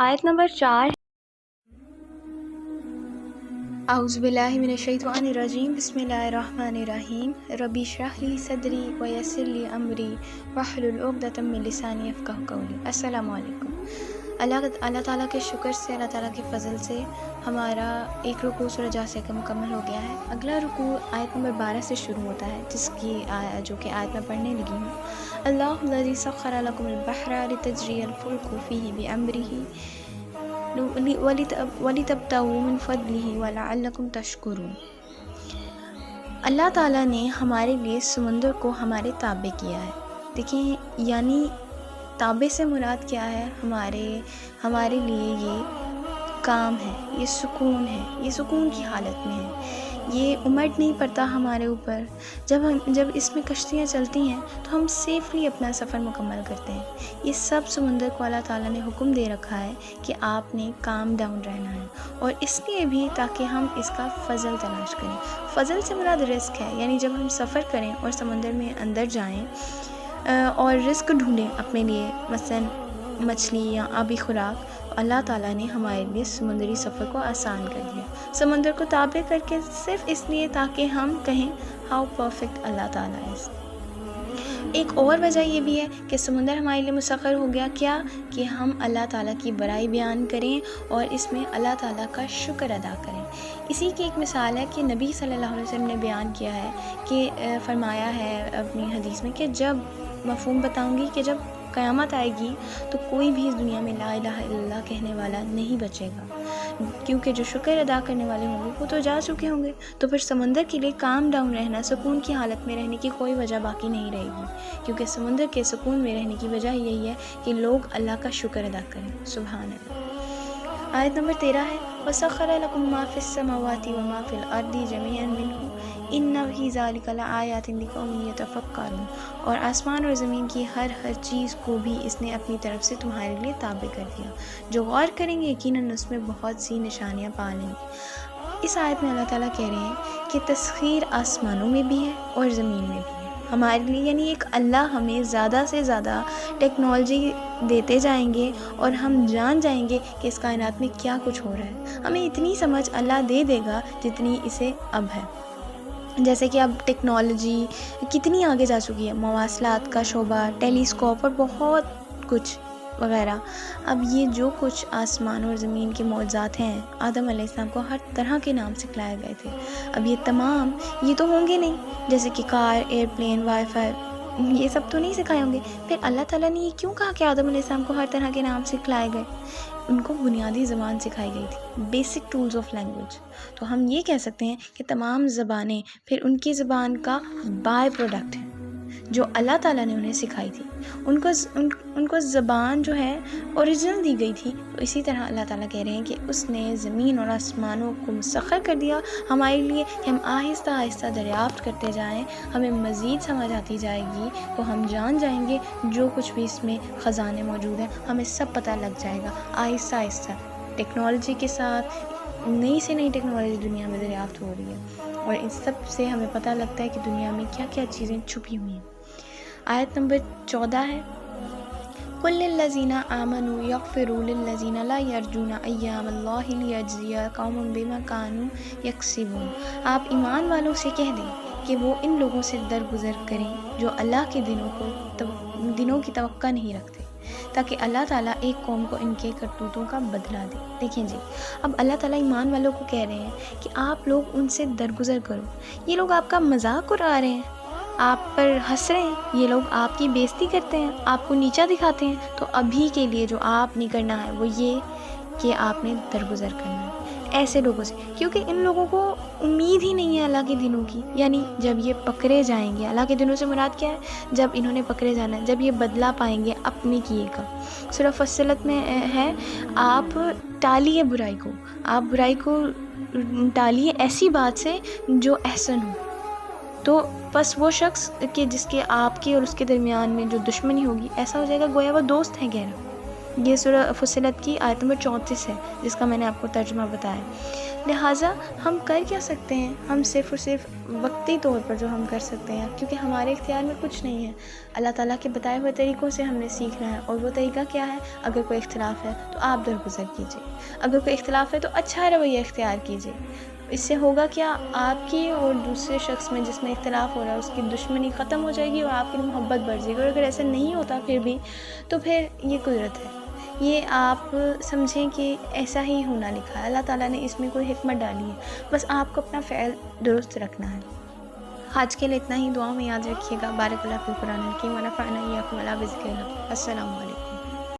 آیت نمبر 4۔ اعوذ باللہ من الشیطان الرجیم، بسم اللہ الرحمن الرحیم۔ ربی اشرح لی صدری ویسر لی امری واحلل عقدۃ من لسانی یفقہوا قولی۔ السلام علیکم۔ اللہ تعالیٰ کے شکر سے، اللہ تعالیٰ کے فضل سے ہمارا ایک رکوع سورہ جاسیہ کا مکمل ہو گیا ہے۔ اگلا رکوع آیت نمبر 12 سے شروع ہوتا ہے، جو کہ آیت میں پڑھنے لگی ہوں۔ اللہ الذی سخر لکم البحر لتجری الفلک فیہ بامرہ وَلِتَبْتَغُوا مِنْ فَضْلِهِ وَلَعَلَّكُمْ تَشْكُرُونَ۔ اللہ تعالیٰ نے ہمارے لیے سمندر کو ہمارے تابع کیا ہے۔ دیکھیں، یعنی تابع سے مراد کیا ہے؟ ہمارے لیے یہ کام ہے، یہ سکون ہے، یہ سکون کی حالت میں ہے، یہ امٹ نہیں پڑتا ہمارے اوپر۔ جب اس میں کشتیاں چلتی ہیں تو ہم سیفلی اپنا سفر مکمل کرتے ہیں۔ یہ سب سمندر کو اللہ تعالیٰ نے حکم دے رکھا ہے کہ آپ نے کام ڈاؤن رہنا ہے، اور اس لیے بھی تاکہ ہم اس کا فضل تلاش کریں۔ فضل سے مراد رزق ہے، یعنی جب ہم سفر کریں اور سمندر میں اندر جائیں اور رزق ڈھونڈیں اپنے لیے، مثلاً مچھلی یا آبی خوراک، اللہ تعالیٰ نے ہمارے لیے سمندری سفر کو آسان کر دیا، سمندر کو تابع کر کے، صرف اس لیے تاکہ ہم کہیں ہاؤ پرفیکٹ اللہ تعالیٰ ہے۔ ایک اور وجہ یہ بھی ہے کہ سمندر ہمارے لیے مسخر ہو گیا، کیا کہ ہم اللہ تعالیٰ کی بڑائی بیان کریں اور اس میں اللہ تعالیٰ کا شکر ادا کریں۔ اسی کی ایک مثال ہے کہ نبی صلی اللہ علیہ وسلم نے بیان کیا ہے کہ فرمایا ہے اپنی حدیث میں کہ جب مفہوم بتاؤں گی کہ جب قیامت آئے گی تو کوئی بھی اس دنیا میں لا الہ الا اللہ کہنے والا نہیں بچے گا، کیونکہ جو شکر ادا کرنے والے ہوں گے وہ تو جا چکے ہوں گے۔ تو پھر سمندر کے لیے کام ڈاؤن رہنا، سکون کی حالت میں رہنے کی کوئی وجہ باقی نہیں رہے گی، کیونکہ سمندر کے سکون میں رہنے کی وجہ یہی ہے کہ لوگ اللہ کا شکر ادا کریں۔ سبحان اللہ۔ آیت نمبر 13 ہے، وَسَخَّرَ لَكُم مَّا فِي السَّمَاوَاتِ وَمَا فِي الْأَرْضِ جَمِيعًا مِّنْهُ إِنَّ فِي ذَلِكَ لَآيَاتٍ لِقَوْمٍ يَتَفَكَّرُونَ۔ اور آسمان اور زمین کی ہر چیز کو بھی اس نے اپنی طرف سے تمہارے لیے تابع کر دیا، جو غور کریں گے یقیناً اس میں بہت سی نشانیاں پا لیں گے۔ اس آیت میں اللہ تعالیٰ کہہ رہے ہیں کہ تسخیر آسمانوں میں بھی ہے اور زمین میں بھی ہے ہمارے لیے، یعنی ایک اللہ ہمیں زیادہ سے زیادہ ٹیکنالوجی دیتے جائیں گے اور ہم جان جائیں گے کہ اس کائنات میں کیا کچھ ہو رہا ہے۔ ہمیں اتنی سمجھ اللہ دے دے گا جتنی اسے اب ہے۔ جیسے کہ اب ٹیکنالوجی کتنی آگے جا چکی ہے، مواصلات کا شعبہ، ٹیلیسکوپ اور بہت کچھ وغیرہ۔ اب یہ جو کچھ آسمان اور زمین کے معجزات ہیں، آدم علیہ السلام کو ہر طرح کے نام سکھلائے گئے تھے۔ اب یہ تمام یہ تو ہوں گے نہیں، جیسے کہ کار، ایئرپلین، وائی فائی، یہ سب تو نہیں سکھائے ہوں گے۔ پھر اللہ تعالیٰ نے یہ کیوں کہا کہ آدم علیہ السلام کو ہر طرح کے نام سکھلائے گئے؟ ان کو بنیادی زبان سکھائی گئی تھی، بیسک ٹولز آف لینگویج۔ تو ہم یہ کہہ سکتے ہیں کہ تمام زبانیں پھر ان کی زبان کا بائی پروڈکٹ ہیں جو اللہ تعالیٰ نے انہیں سکھائی تھی۔ ان کو زبان جو ہے اوریجنل دی گئی تھی۔ تو اسی طرح اللہ تعالیٰ کہہ رہے ہیں کہ اس نے زمین اور آسمانوں کو مسخر کر دیا ہمارے لیے کہ ہم آہستہ آہستہ دریافت کرتے جائیں، ہمیں مزید سمجھ آتی جائے گی تو ہم جان جائیں گے جو کچھ بھی اس میں خزانے موجود ہیں، ہمیں سب پتہ لگ جائے گا آہستہ آہستہ۔ ٹیکنالوجی کے ساتھ نئی سے نئی ٹیکنالوجی دنیا میں دریافت ہو رہی ہے، اور ان سب سے ہمیں پتہ لگتا ہے کہ دنیا میں کیا کیا چیزیں چھپی ہوئی ہیں۔ آیت نمبر 14 ہے، قُل لِّلَّذِينَ آمَنُوا يَغْفِرُوا لِلَّذِينَ لَا يَرْجُونَ أَيَّامَ اللَّهِ لِيَجْزِيَ قَوْمًا بِمَا كَانُوا يَكْسِبُونَ۔ آپ ایمان والوں سے کہہ دیں کہ وہ ان لوگوں سے درگزر کریں جو اللہ کے دنوں کی توقع نہیں رکھتے، تاکہ اللہ تعالیٰ ایک قوم کو ان کے کرتوتوں کا بدلہ دے۔ دیکھیں جی، اب اللہ تعالیٰ ایمان والوں کو کہہ رہے ہیں کہ آپ لوگ ان سے درگزر کرو۔ یہ لوگ آپ کا مذاق اڑا رہے ہیں، آپ پر ہنس رہے ہیں، یہ لوگ آپ کی بے عزتی کرتے ہیں، آپ کو نیچا دکھاتے ہیں، تو ابھی کے لیے جو آپ نے کرنا ہے وہ یہ کہ آپ نے درگزر کرنا ہے ایسے لوگوں سے، کیونکہ ان لوگوں کو امید ہی نہیں ہے اللہ کے دنوں کی۔ یعنی جب یہ پکڑے جائیں گے، اللہ کے دنوں سے مراد کیا ہے؟ جب انہوں نے پکڑے جانا ہے، جب یہ بدلہ پائیں گے اپنے کیے کا۔ سورہ فصلت میں ہے، آپ ٹالیے برائی کو، آپ برائی کو ٹالیے ایسی بات سے جو احسن ہو۔ تو بس وہ شخص کہ جس کے آپ کے اور اس کے درمیان میں جو دشمنی ہوگی، ایسا ہو جائے گا گویا وہ دوست ہے گہرا۔ یہ سورہ فصلت کی آیت نمبر 34 ہے، جس کا میں نے آپ کو ترجمہ بتایا۔ لہٰذا ہم کر کیا سکتے ہیں؟ ہم صرف اور صرف وقت قطعی طور پر جو ہم کر سکتے ہیں، کیونکہ ہمارے اختیار میں کچھ نہیں ہے، اللہ تعالیٰ کے بتائے ہوئے طریقوں سے ہم نے سیکھنا ہے، اور وہ طریقہ کیا ہے؟ اگر کوئی اختلاف ہے تو آپ درگزر کیجیے، اگر کوئی اختلاف ہے تو اچھا رویہ اختیار کیجیے۔ اس سے ہوگا کیا؟ آپ کی اور دوسرے شخص میں جس میں اختلاف ہو رہا ہے اس کی دشمنی ختم ہو جائے گی، اور آپ کی محبت بڑھ جائے گی۔ اور اگر ایسا نہیں ہوتا پھر بھی، تو پھر یہ قدرت ہے، یہ آپ سمجھیں کہ ایسا ہی ہونا لکھا ہے، اللہ تعالیٰ نے اس میں کوئی حکمت ڈالی ہے، بس آپ کو اپنا فعل درست رکھنا ہے۔ آج کے لیے اتنا ہی، دعاؤں میں یاد رکھیے گا۔ بارک اللہ فی القرآن الحکیم ونفعنا ایاکم اللہ بذکر۔ السلام علیکم۔